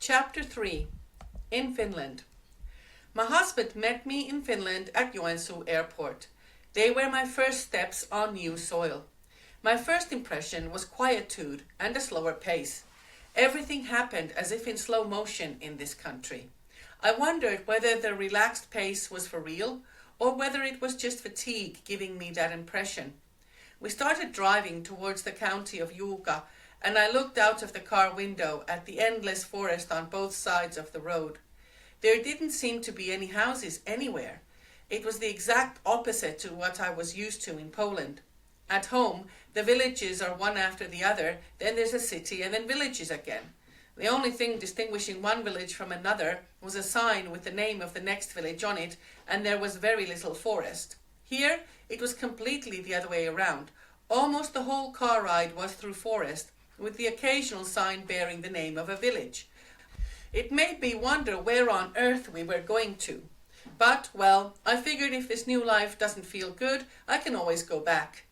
Chapter 3. In Finland. My husband met me in Finland at Joensuu airport. They were my first steps on new soil. My first impression was quietude and a slower pace. Everything happened as if in slow motion in this country. I wondered whether the relaxed pace was for real or whether it was just fatigue giving me that impression. We started driving towards the county of Juuka, and I looked out of the car window at the endless forest on both sides of the road. There didn't seem to be any houses anywhere. It was the exact opposite to what I was used to in Poland. At home, the villages are one after the other, then there's a city and then villages again. The only thing distinguishing one village from another was a sign with the name of the next village on it, and there was very little forest. Here, it was completely the other way around. Almost the whole car ride was through forest, with the occasional sign bearing the name of a village. It made me wonder where on earth we were going to. But, well, I figured if this new life doesn't feel good, I can always go back.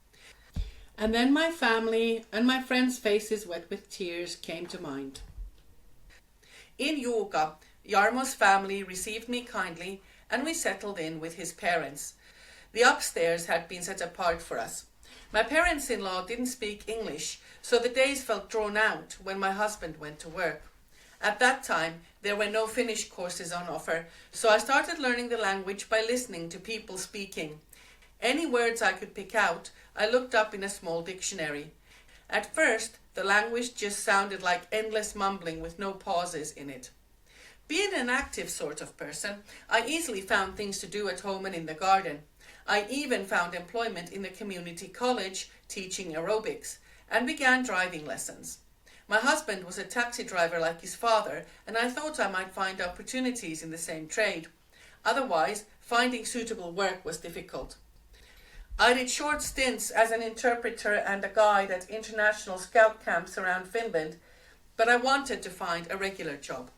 And then my family and my friends' faces wet with tears came to mind. In Juuka, Jarmo's family received me kindly, and we settled in with his parents. The upstairs had been set apart for us. My parents-in-law didn't speak English, so the days felt drawn out when my husband went to work. At that time, there were no Finnish courses on offer, so I started learning the language by listening to people speaking. Any words I could pick out, I looked up in a small dictionary. At first, the language just sounded like endless mumbling with no pauses in it. Being an active sort of person, I easily found things to do at home and in the garden. I even found employment in the community college teaching aerobics and began driving lessons. My husband was a taxi driver like his father, and I thought I might find opportunities in the same trade. Otherwise, finding suitable work was difficult. I did short stints as an interpreter and a guide at international scout camps around Finland, but I wanted to find a regular job.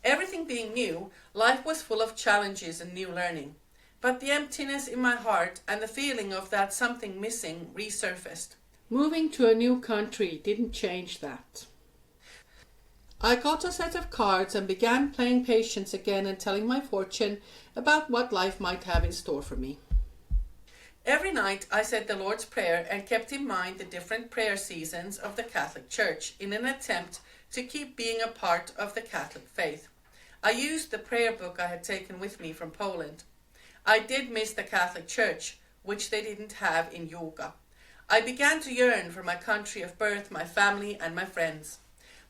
Everything being new, life was full of challenges and new learning. But the emptiness in my heart and the feeling of that something missing resurfaced. Moving to a new country didn't change that. I got a set of cards and began playing patience again and telling my fortune about what life might have in store for me. Every night I said the Lord's Prayer and kept in mind the different prayer seasons of the Catholic Church in an attempt to keep being a part of the Catholic faith. I used the prayer book I had taken with me from Poland. I did miss the Catholic Church, which they didn't have in Juuka. I began to yearn for my country of birth, my family, and my friends.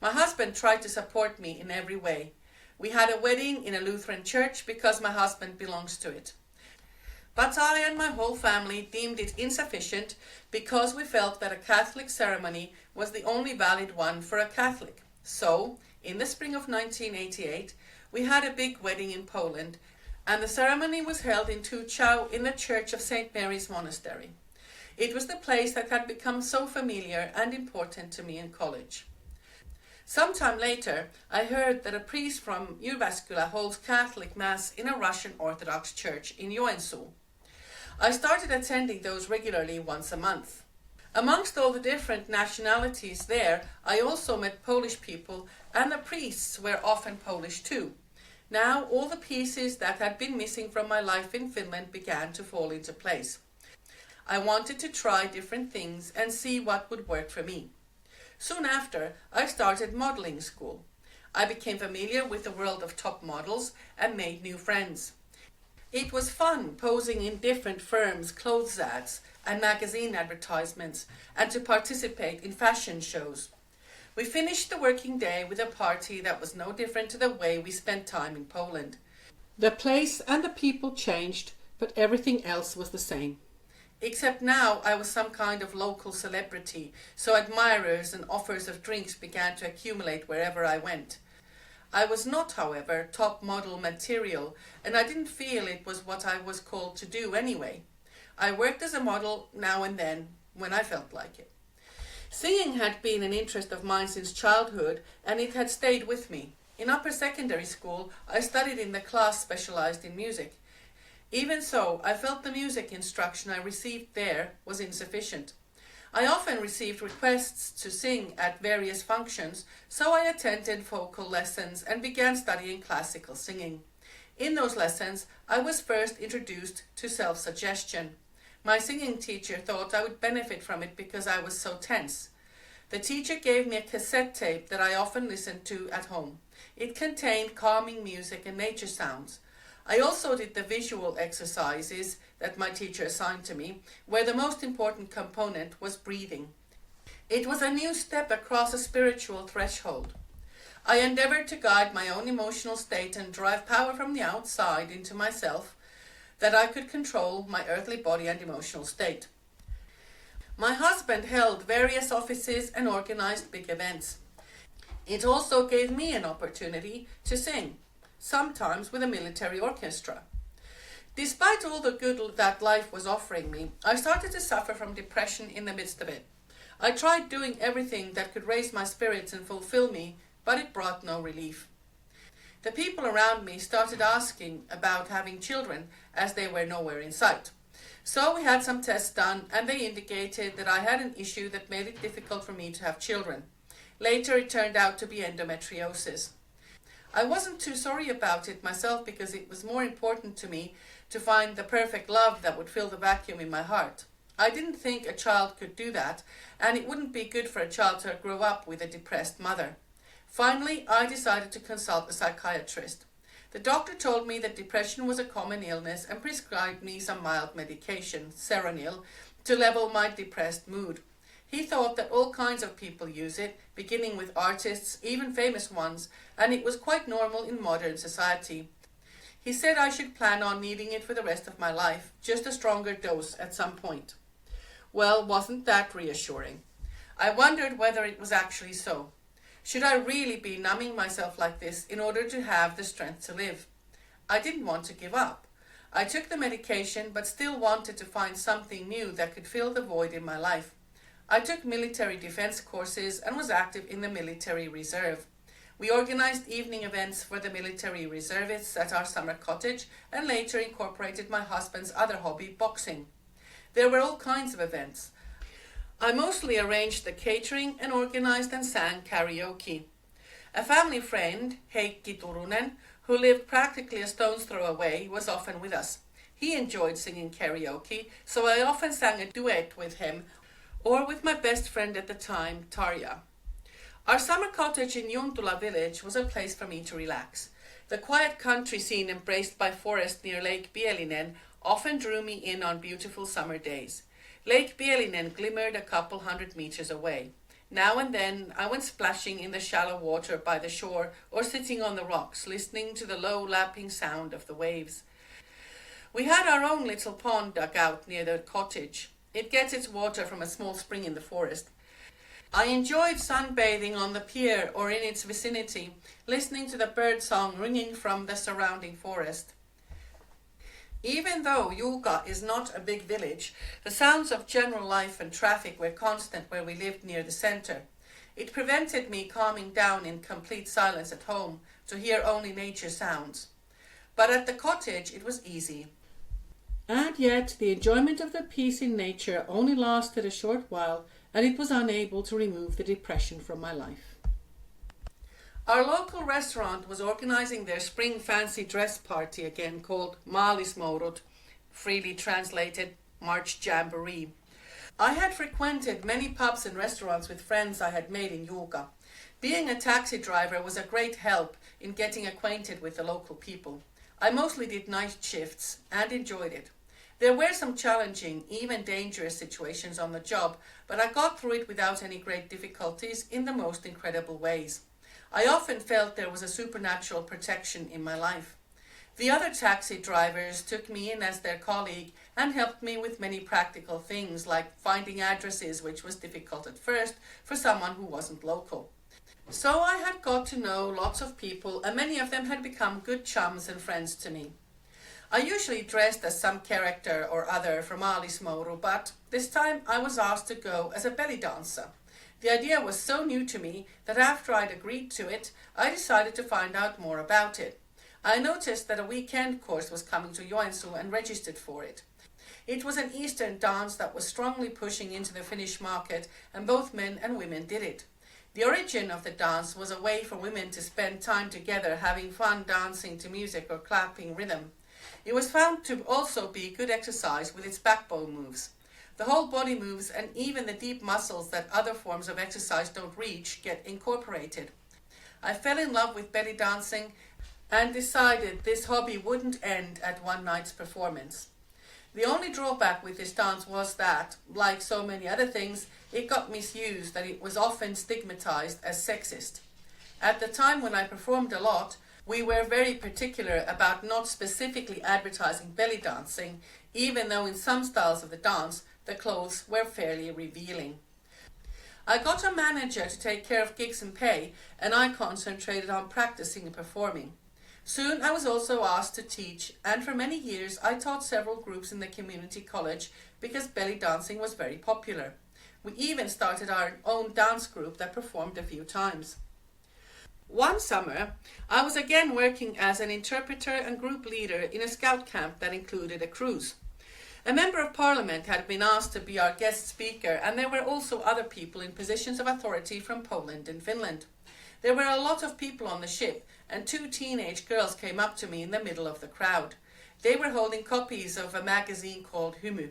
My husband tried to support me in every way. We had a wedding in a Lutheran church because my husband belongs to it. But I and my whole family deemed it insufficient because we felt that a Catholic ceremony was the only valid one for a Catholic. So, in the spring of 1988, we had a big wedding in Poland, and the ceremony was held in Tuchau in the Church of St. Mary's Monastery. It was the place that had become so familiar and important to me in college. Sometime later, I heard that a priest from Jyväskylä holds Catholic Mass in a Russian Orthodox church in Joensuu. I started attending those regularly once a month. Amongst all the different nationalities there, I also met Polish people, and the priests were often Polish too. Now all the pieces that had been missing from my life in Finland began to fall into place. I wanted to try different things and see what would work for me. Soon after, I started modeling school. I became familiar with the world of top models and made new friends. It was fun posing in different firms' clothes ads and magazine advertisements and to participate in fashion shows. We finished the working day with a party that was no different to the way we spent time in Poland. The place and the people changed, but everything else was the same. Except now I was some kind of local celebrity, so admirers and offers of drinks began to accumulate wherever I went. I was not, however, top model material, and I didn't feel it was what I was called to do anyway. I worked as a model now and then, when I felt like it. Singing had been an interest of mine since childhood, and it had stayed with me. In upper secondary school, I studied in the class specialized in music. Even so, I felt the music instruction I received there was insufficient. I often received requests to sing at various functions, so I attended vocal lessons and began studying classical singing. In those lessons, I was first introduced to self-suggestion. My singing teacher thought I would benefit from it because I was so tense. The teacher gave me a cassette tape that I often listened to at home. It contained calming music and nature sounds. I also did the visual exercises that my teacher assigned to me, where the most important component was breathing. It was a new step across a spiritual threshold. I endeavored to guide my own emotional state and drive power from the outside into myself, that I could control my earthly body and emotional state. My husband held various offices and organized big events. It also gave me an opportunity to sing, sometimes with a military orchestra. Despite all the good that life was offering me, I started to suffer from depression in the midst of it. I tried doing everything that could raise my spirits and fulfill me, but it brought no relief. The people around me started asking about having children, as they were nowhere in sight. So we had some tests done, and they indicated that I had an issue that made it difficult for me to have children. Later it turned out to be endometriosis. I wasn't too sorry about it myself because it was more important to me to find the perfect love that would fill the vacuum in my heart. I didn't think a child could do that, and it wouldn't be good for a child to grow up with a depressed mother. Finally, I decided to consult a psychiatrist. The doctor told me that depression was a common illness and prescribed me some mild medication, Seronil, to level my depressed mood. He thought that all kinds of people use it, beginning with artists, even famous ones, and it was quite normal in modern society. He said I should plan on needing it for the rest of my life, just a stronger dose at some point. Well, wasn't that reassuring? I wondered whether it was actually so. Should I really be numbing myself like this in order to have the strength to live? I didn't want to give up. I took the medication but still wanted to find something new that could fill the void in my life. I took military defense courses and was active in the military reserve. We organized evening events for the military reservists at our summer cottage and later incorporated my husband's other hobby, boxing. There were all kinds of events. I mostly arranged the catering and organized and sang karaoke. A family friend, Heikki Turunen, who lived practically a stone's throw away, was often with us. He enjoyed singing karaoke, so I often sang a duet with him or with my best friend at the time, Tarja. Our summer cottage in Juntula village was a place for me to relax. The quiet country scene embraced by forest near Lake Bielinen often drew me in on beautiful summer days. Lake Bielinen glimmered a couple 100 meters away. Now and then I went splashing in the shallow water by the shore or sitting on the rocks, listening to the low lapping sound of the waves. We had our own little pond dug out near the cottage. It gets its water from a small spring in the forest. I enjoyed sunbathing on the pier or in its vicinity, listening to the bird song ringing from the surrounding forest. Even though Julka is not a big village, the sounds of general life and traffic were constant where we lived near the center. It prevented me calming down in complete silence at home to hear only nature sounds. But at the cottage it was easy. And yet the enjoyment of the peace in nature only lasted a short while, and it was unable to remove the depression from my life. Our local restaurant was organizing their spring fancy dress party again, called Maalismourut, freely translated March Jamboree. I had frequented many pubs and restaurants with friends I had made in Julka. Being a taxi driver was a great help in getting acquainted with the local people. I mostly did night shifts and enjoyed it. There were some challenging, even dangerous situations on the job, but I got through it without any great difficulties in the most incredible ways. I often felt there was a supernatural protection in my life. The other taxi drivers took me in as their colleague and helped me with many practical things like finding addresses, which was difficult at first for someone who wasn't local. So I had got to know lots of people and many of them had become good chums and friends to me. I usually dressed as some character or other from Maalismouru, but this time I was asked to go as a belly dancer. The idea was so new to me that after I'd agreed to it, I decided to find out more about it. I noticed that a weekend course was coming to Joensuu and registered for it. It was an Eastern dance that was strongly pushing into the Finnish market, and both men and women did it. The origin of the dance was a way for women to spend time together having fun dancing to music or clapping rhythm. It was found to also be good exercise with its backbone moves. The whole body moves and even the deep muscles that other forms of exercise don't reach get incorporated. I fell in love with belly dancing and decided this hobby wouldn't end at one night's performance. The only drawback with this dance was that, like so many other things, it got misused and it was often stigmatized as sexist. At the time when I performed a lot, we were very particular about not specifically advertising belly dancing, even though in some styles of the dance, the clothes were fairly revealing. I got a manager to take care of gigs and pay, and I concentrated on practicing and performing. Soon I was also asked to teach, and for many years I taught several groups in the community college because belly dancing was very popular. We even started our own dance group that performed a few times. One summer, I was again working as an interpreter and group leader in a scout camp that included a cruise. A member of parliament had been asked to be our guest speaker, and there were also other people in positions of authority from Poland and Finland. There were a lot of people on the ship, and 2 teenage girls came up to me in the middle of the crowd. They were holding copies of a magazine called Hymy.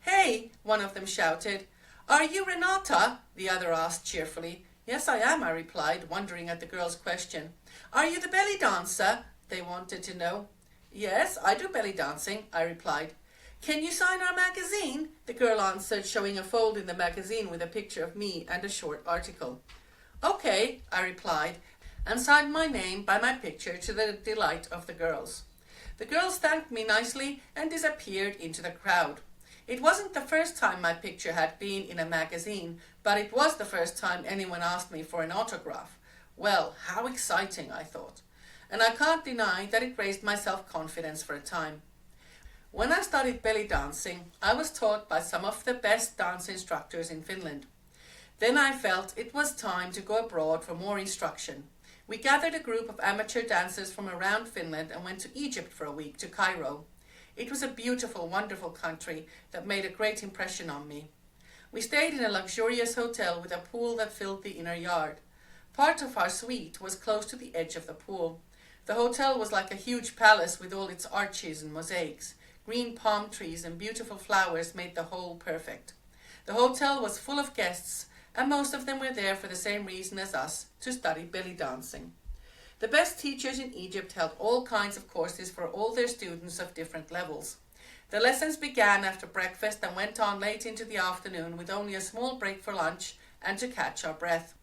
"Hey," one of them shouted. "Are you Renata?" the other asked cheerfully. "Yes, I am," I replied, wondering at the girl's question. "Are you the belly dancer?" they wanted to know. "Yes, I do belly dancing," I replied. "Can you sign our magazine?" the girl answered, showing a fold in the magazine with a picture of me and a short article. "Okay," I replied, and signed my name by my picture to the delight of the girls. The girls thanked me nicely and disappeared into the crowd. It wasn't the first time my picture had been in a magazine, but it was the first time anyone asked me for an autograph. Well, how exciting, I thought. And I can't deny that it raised my self-confidence for a time. When I started belly dancing, I was taught by some of the best dance instructors in Finland. Then I felt it was time to go abroad for more instruction. We gathered a group of amateur dancers from around Finland and went to Egypt for a week, to Cairo. It was a beautiful, wonderful country that made a great impression on me. We stayed in a luxurious hotel with a pool that filled the inner yard. Part of our suite was close to the edge of the pool. The hotel was like a huge palace with all its arches and mosaics. Green palm trees and beautiful flowers made the whole perfect. The hotel was full of guests, and most of them were there for the same reason as us, to study belly dancing. The best teachers in Egypt held all kinds of courses for all their students of different levels. The lessons began after breakfast and went on late into the afternoon with only a small break for lunch and to catch our breath.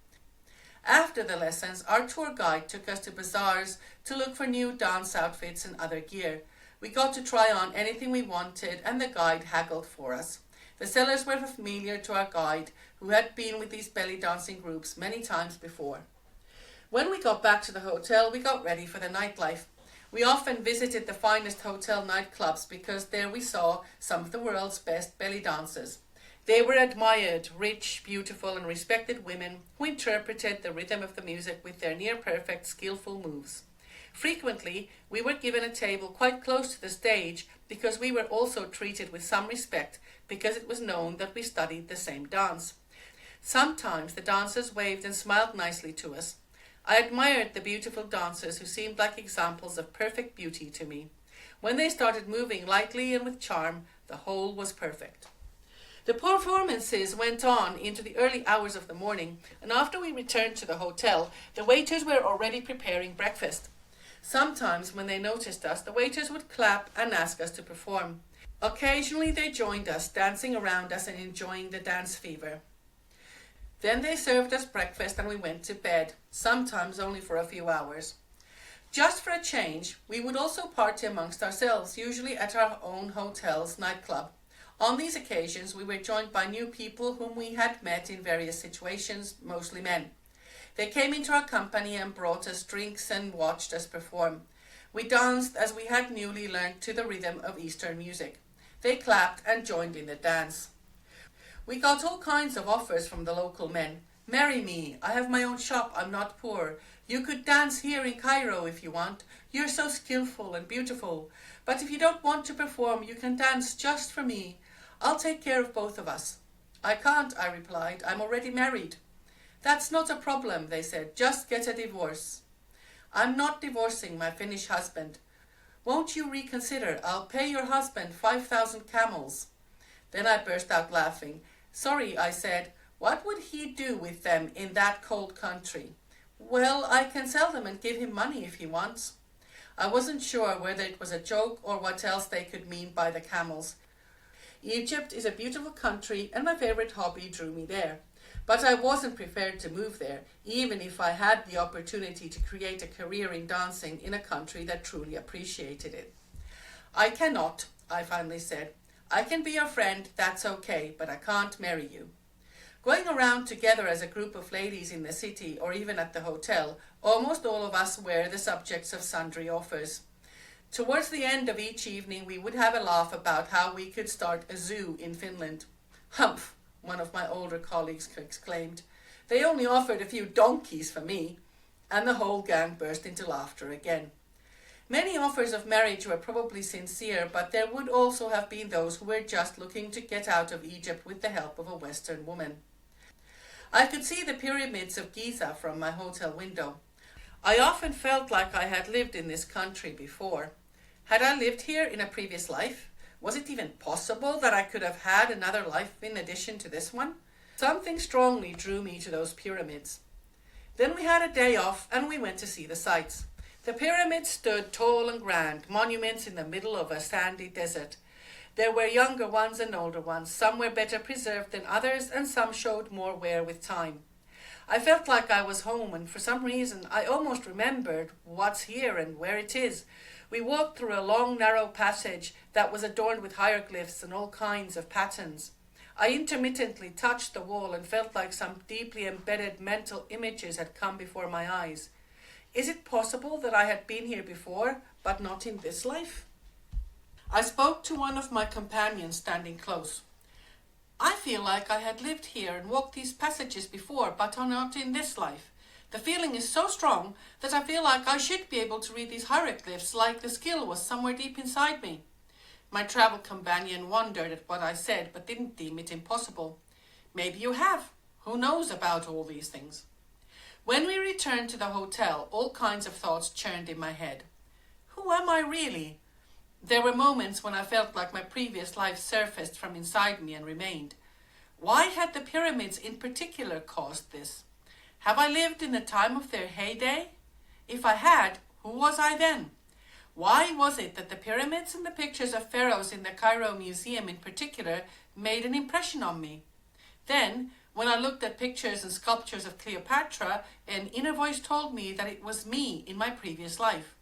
After the lessons, our tour guide took us to bazaars to look for new dance outfits and other gear. We got to try on anything we wanted, and the guide haggled for us. The sellers were familiar to our guide, who had been with these belly dancing groups many times before. When we got back to the hotel, we got ready for the nightlife. We often visited the finest hotel nightclubs because there we saw some of the world's best belly dancers. They were admired, rich, beautiful, and respected women who interpreted the rhythm of the music with their near-perfect, skillful moves. Frequently, we were given a table quite close to the stage because we were also treated with some respect because it was known that we studied the same dance. Sometimes the dancers waved and smiled nicely to us. I admired the beautiful dancers who seemed like examples of perfect beauty to me. When they started moving lightly and with charm, the whole was perfect. The performances went on into the early hours of the morning, and after we returned to the hotel, the waiters were already preparing breakfast. Sometimes when they noticed us, the waiters would clap and ask us to perform. Occasionally they joined us, dancing around us and enjoying the dance fever. Then they served us breakfast and we went to bed, sometimes only for a few hours. Just for a change, we would also party amongst ourselves, usually at our own hotel's nightclub. On these occasions, we were joined by new people whom we had met in various situations, mostly men. They came into our company and brought us drinks and watched us perform. We danced as we had newly learned to the rhythm of Eastern music. They clapped and joined in the dance. We got all kinds of offers from the local men. Marry me. I have my own shop. I'm not poor. You could dance here in Cairo if you want. You're so skillful and beautiful. But if you don't want to perform, you can dance just for me. I'll take care of both of us. I can't, I replied. I'm already married. That's not a problem, they said. Just get a divorce. I'm not divorcing my Finnish husband. Won't you reconsider? I'll pay your husband 5,000 camels. Then I burst out laughing. Sorry, I said. What would he do with them in that cold country? Well, I can sell them and give him money if he wants. I wasn't sure whether it was a joke or what else they could mean by the camels. Egypt is a beautiful country and my favorite hobby drew me there. But I wasn't prepared to move there, even if I had the opportunity to create a career in dancing in a country that truly appreciated it. I cannot, I finally said. I can be your friend, that's okay, but I can't marry you. Going around together as a group of ladies in the city or even at the hotel, almost all of us were the subjects of sundry offers. Towards the end of each evening, we would have a laugh about how we could start a zoo in Finland. Humph, one of my older colleagues exclaimed. They only offered a few donkeys for me. And the whole gang burst into laughter again. Many offers of marriage were probably sincere, but there would also have been those who were just looking to get out of Egypt with the help of a Western woman. I could see the pyramids of Giza from my hotel window. I often felt like I had lived in this country before. Had I lived here in a previous life? Was it even possible that I could have had another life in addition to this one? Something strongly drew me to those pyramids. Then we had a day off and we went to see the sights. The pyramids stood tall and grand, monuments in the middle of a sandy desert. There were younger ones and older ones. Some were better preserved than others, and some showed more wear with time. I felt like I was home, and for some reason I almost remembered what's here and where it is. We walked through a long, narrow passage that was adorned with hieroglyphs and all kinds of patterns. I intermittently touched the wall and felt like some deeply embedded mental images had come before my eyes. Is it possible that I had been here before, but not in this life? I spoke to one of my companions standing close. I feel like I had lived here and walked these passages before, but not in this life. The feeling is so strong that I feel like I should be able to read these hieroglyphs, like the skill was somewhere deep inside me. My travel companion wondered at what I said, but didn't deem it impossible. Maybe you have. Who knows about all these things? When we returned to the hotel, all kinds of thoughts churned in my head. Who am I really? There were moments when I felt like my previous life surfaced from inside me and remained. Why had the pyramids in particular caused this? Have I lived in the time of their heyday? If I had, who was I then? Why was it that the pyramids and the pictures of pharaohs in the Cairo Museum in particular made an impression on me? Then, when I looked at pictures and sculptures of Cleopatra, an inner voice told me that it was me in my previous life.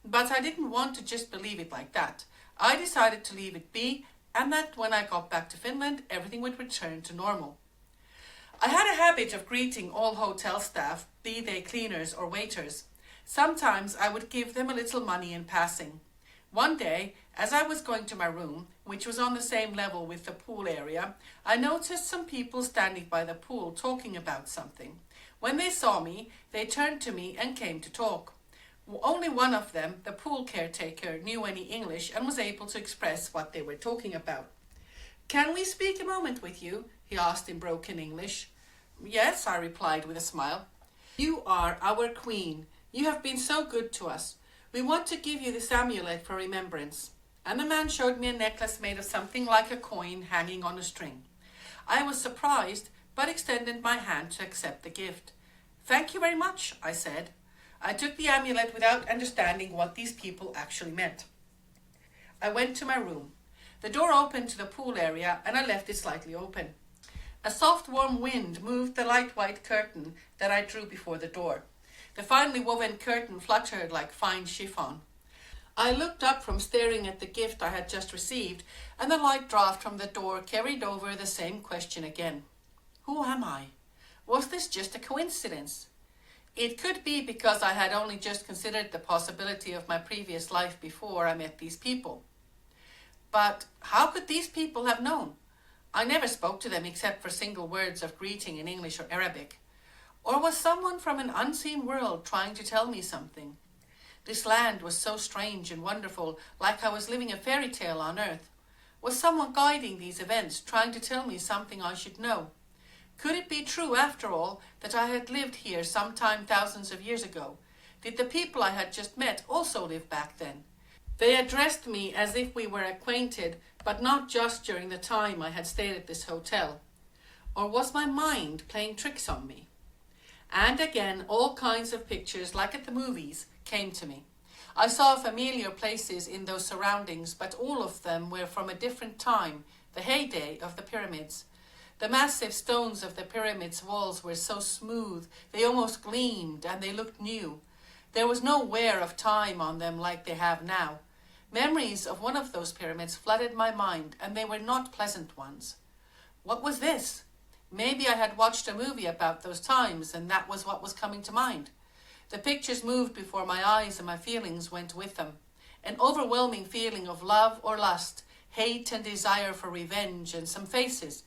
But I didn't want to just believe it like that. I decided to leave it be, and that when I got back to Finland, everything would return to normal. I had a habit of greeting all hotel staff, be they cleaners or waiters. Sometimes I would give them a little money in passing. One day, as I was going to my room, which was on the same level with the pool area, I noticed some people standing by the pool talking about something. When they saw me, they turned to me and came to talk. Only one of them, the pool caretaker, knew any English and was able to express what they were talking about. "Can we speak a moment with you?" he asked in broken English. "Yes," I replied with a smile. "You are our queen. You have been so good to us. We want to give you this amulet for remembrance." And the man showed me a necklace made of something like a coin hanging on a string. I was surprised, but extended my hand to accept the gift. "Thank you very much," I said. I took the amulet without understanding what these people actually meant. I went to my room. The door opened to the pool area and I left it slightly open. A soft warm wind moved the light white curtain that I drew before the door. The finely woven curtain fluttered like fine chiffon. I looked up from staring at the gift I had just received, and the light draft from the door carried over the same question again. Who am I? Was this just a coincidence? It could be because I had only just considered the possibility of my previous life before I met these people. But how could these people have known? I never spoke to them except for single words of greeting in English or Arabic. Or was someone from an unseen world trying to tell me something? This land was so strange and wonderful, like I was living a fairy tale on earth. Was someone guiding these events, trying to tell me something I should know? Could it be true, after all, that I had lived here sometime thousands of years ago? Did the people I had just met also live back then? They addressed me as if we were acquainted, but not just during the time I had stayed at this hotel. Or was my mind playing tricks on me? And again, all kinds of pictures, like at the movies, came to me. I saw familiar places in those surroundings, but all of them were from a different time, the heyday of the pyramids. The massive stones of the pyramids' walls were so smooth, they almost gleamed, and they looked new. There was no wear of time on them like they have now. Memories of one of those pyramids flooded my mind, and they were not pleasant ones. What was this? Maybe I had watched a movie about those times, and that was what was coming to mind. The pictures moved before my eyes, and my feelings went with them. An overwhelming feeling of love or lust, hate and desire for revenge, and some faces.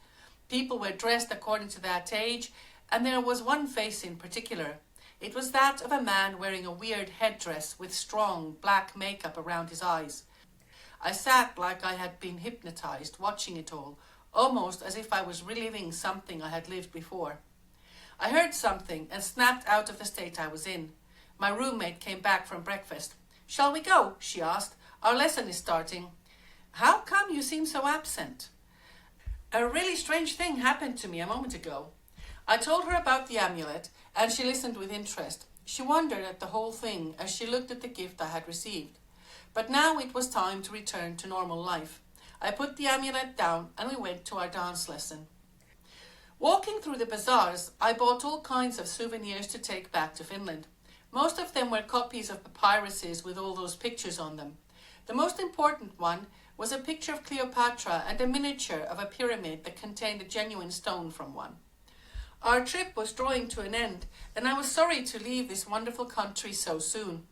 People were dressed according to that age, and there was one face in particular. It was that of a man wearing a weird headdress with strong black makeup around his eyes. I sat like I had been hypnotized, watching it all, almost as if I was reliving something I had lived before. I heard something and snapped out of the state I was in. My roommate came back from breakfast. "Shall we go?" she asked. "Our lesson is starting." "How come you seem so absent?" "A really strange thing happened to me a moment ago." I told her about the amulet, and she listened with interest. She wondered at the whole thing as she looked at the gift I had received. But now it was time to return to normal life. I put the amulet down and we went to our dance lesson. Walking through the bazaars, I bought all kinds of souvenirs to take back to Finland. Most of them were copies of papyruses with all those pictures on them. The most important one was a picture of Cleopatra and a miniature of a pyramid that contained a genuine stone from one. Our trip was drawing to an end, and I was sorry to leave this wonderful country so soon.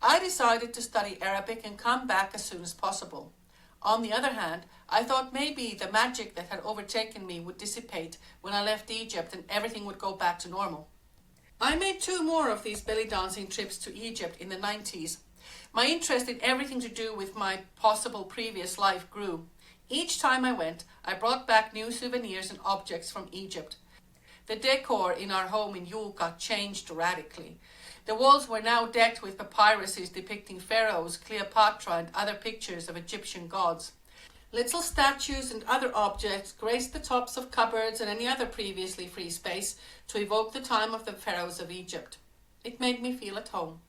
I decided to study Arabic and come back as soon as possible. On the other hand, I thought maybe the magic that had overtaken me would dissipate when I left Egypt and everything would go back to normal. I made 2 more of these belly dancing trips to Egypt in the 90s. My interest in everything to do with my possible previous life grew. Each time I went, I brought back new souvenirs and objects from Egypt. The decor in our home in Julka changed radically. The walls were now decked with papyruses depicting pharaohs, Cleopatra, and other pictures of Egyptian gods. Little statues and other objects graced the tops of cupboards and any other previously free space to evoke the time of the pharaohs of Egypt. It made me feel at home.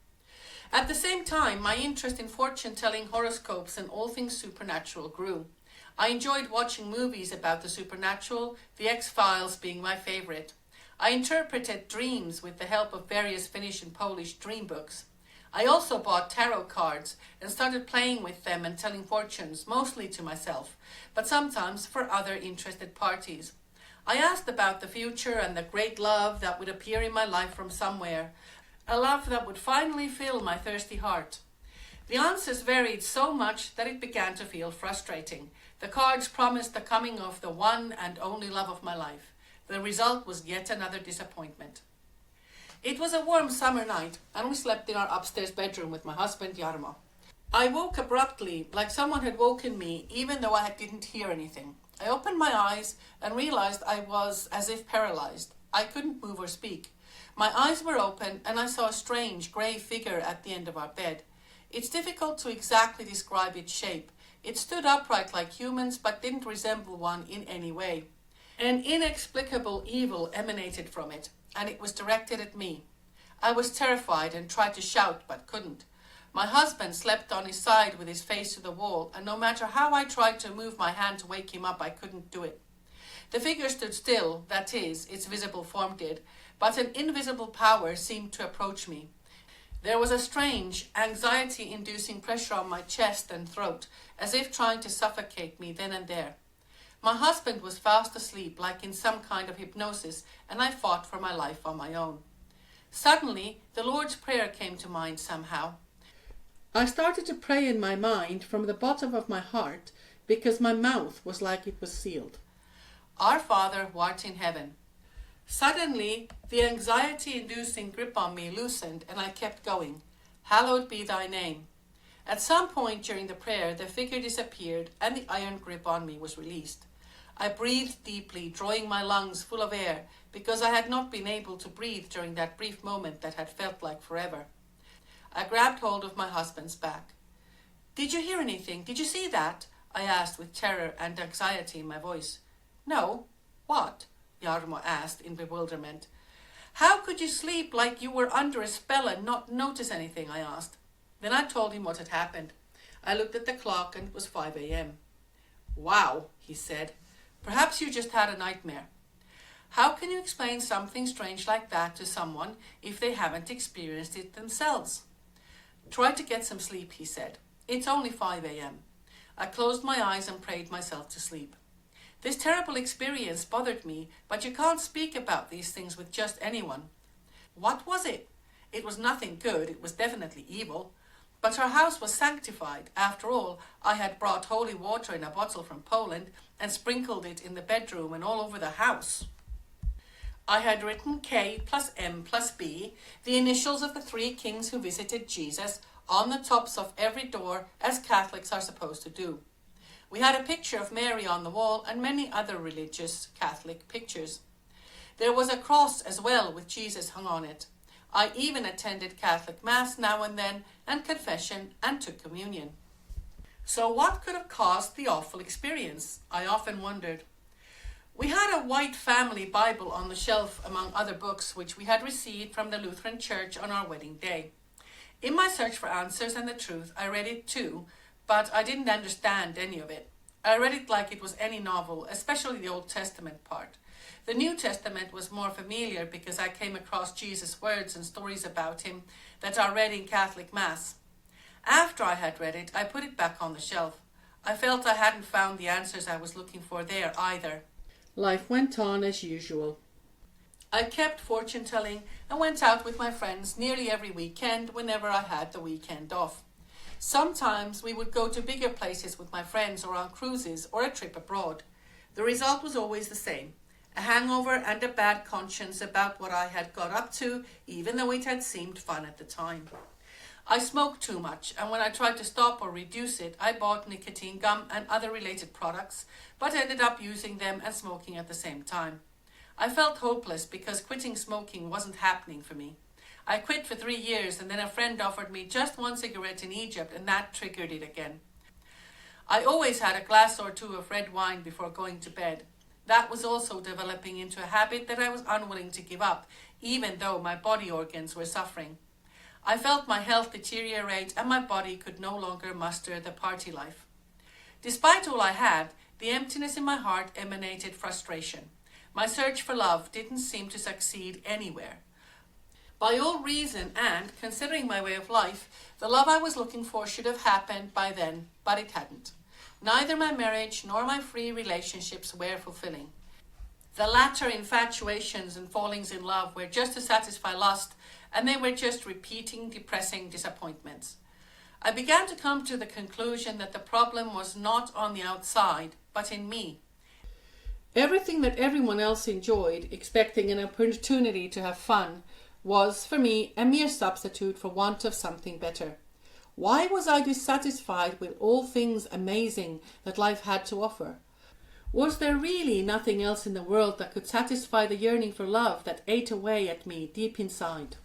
At the same time, my interest in fortune-telling, horoscopes, and all things supernatural grew. I enjoyed watching movies about the supernatural, The X-Files being my favorite. I interpreted dreams with the help of various Finnish and Polish dream books. I also bought tarot cards and started playing with them and telling fortunes, mostly to myself, but sometimes for other interested parties. I asked about the future and the great love that would appear in my life from somewhere, a love that would finally fill my thirsty heart. The answers varied so much that it began to feel frustrating. The cards promised the coming of the one and only love of my life. The result was yet another disappointment. It was a warm summer night, and we slept in our upstairs bedroom with my husband Jarmo. I woke abruptly, like someone had woken me, even though I didn't hear anything. I opened my eyes and realized I was as if paralyzed. I couldn't move or speak. My eyes were open, and I saw a strange grey figure at the end of our bed. It's difficult to exactly describe its shape. It stood upright like humans, but didn't resemble one in any way. An inexplicable evil emanated from it, and it was directed at me. I was terrified and tried to shout, but couldn't. My husband slept on his side with his face to the wall, and no matter how I tried to move my hand to wake him up, I couldn't do it. The figure stood still, that is, its visible form did, but an invisible power seemed to approach me. There was a strange, anxiety-inducing pressure on my chest and throat, as if trying to suffocate me then and there. My husband was fast asleep, like in some kind of hypnosis, and I fought for my life on my own. Suddenly, the Lord's Prayer came to mind somehow. I started to pray in my mind from the bottom of my heart, because my mouth was like it was sealed. Our Father, who art in heaven. Suddenly, the anxiety-inducing grip on me loosened and I kept going. Hallowed be thy name. At some point during the prayer, the figure disappeared and the iron grip on me was released. I breathed deeply, drawing my lungs full of air, because I had not been able to breathe during that brief moment that had felt like forever. I grabbed hold of my husband's back. Did you hear anything? Did you see that? I asked with terror and anxiety in my voice. No. What? Jarmo asked in bewilderment. How could you sleep like you were under a spell and not notice anything? I asked. Then I told him what had happened. I looked at the clock and it was 5 a.m. Wow, he said. Perhaps you just had a nightmare. How can you explain something strange like that to someone if they haven't experienced it themselves? Try to get some sleep, he said. It's only 5 a.m. I closed my eyes and prayed myself to sleep. This terrible experience bothered me, but you can't speak about these things with just anyone. What was it? It was nothing good, it was definitely evil. But our house was sanctified. After all, I had brought holy water in a bottle from Poland and sprinkled it in the bedroom and all over the house. I had written K plus M plus B, the initials of the 3 kings who visited Jesus, on the tops of every door, as Catholics are supposed to do. We had a picture of Mary on the wall and many other religious Catholic pictures. There was a cross as well with Jesus hung on it. I even attended Catholic Mass now and then and confession and took communion. So what could have caused the awful experience? I often wondered. We had a white family Bible on the shelf among other books which we had received from the Lutheran Church on our wedding day. In my search for answers and the truth, I read it too, but I didn't understand any of it. I read it like it was any novel, especially the Old Testament part. The New Testament was more familiar because I came across Jesus' words and stories about him that are read in Catholic Mass. After I had read it, I put it back on the shelf. I felt I hadn't found the answers I was looking for there either. Life went on as usual. I kept fortune-telling and went out with my friends nearly every weekend whenever I had the weekend off. Sometimes we would go to bigger places with my friends or on cruises or a trip abroad. The result was always the same. A hangover and a bad conscience about what I had got up to, even though it had seemed fun at the time. I smoked too much, and when I tried to stop or reduce it, I bought nicotine gum and other related products, but ended up using them and smoking at the same time. I felt hopeless because quitting smoking wasn't happening for me. I quit for 3 years and then a friend offered me just 1 cigarette in Egypt and that triggered it again. I always had a glass or 2 of red wine before going to bed. That was also developing into a habit that I was unwilling to give up, even though my body organs were suffering. I felt my health deteriorate and my body could no longer muster the party life. Despite all I had, the emptiness in my heart emanated frustration. My search for love didn't seem to succeed anywhere. By all reason and considering my way of life, the love I was looking for should have happened by then, but it hadn't. Neither my marriage nor my free relationships were fulfilling. The latter infatuations and fallings in love were just to satisfy lust, and they were just repeating depressing disappointments. I began to come to the conclusion that the problem was not on the outside, but in me. Everything that everyone else enjoyed, expecting an opportunity to have fun, was, for me, a mere substitute for want of something better. Why was I dissatisfied with all things amazing that life had to offer? Was there really nothing else in the world that could satisfy the yearning for love that ate away at me deep inside?